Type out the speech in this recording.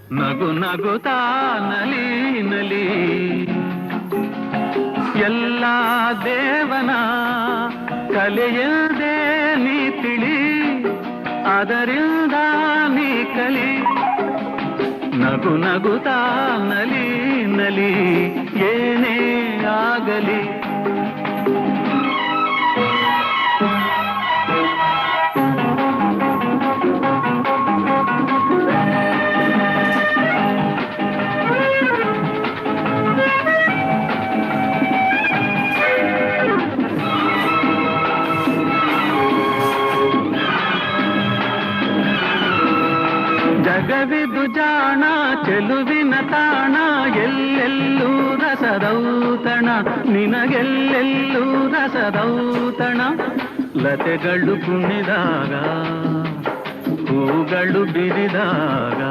ನಗು ನಗುತ್ತಾ ನಲಿ ನಲಿ ಎಲ್ಲ ದೇವನ ಕಲೆಯದೇ ನೀ ತಿಳಿ ಅದರಿಂದ ನೀ ಕಲಿ ನಗು ನಗುತ್ತಾ ನಲಿ ನಲಿ ಏನೇ ಆಗಲಿ ಜಗವಿದು ಜಾಣ ಚೆಲುವಿನ ತಾಣ ಎಲ್ಲೆಲ್ಲೂ ರಸದೌತಣ ನಿನಗೆಲ್ಲೆಲ್ಲೂ ರಸದೌತಣ ಲತೆಗಳು ಕುಣಿದಾಗ ಹೂಗಳು ಬಿರಿದಾಗ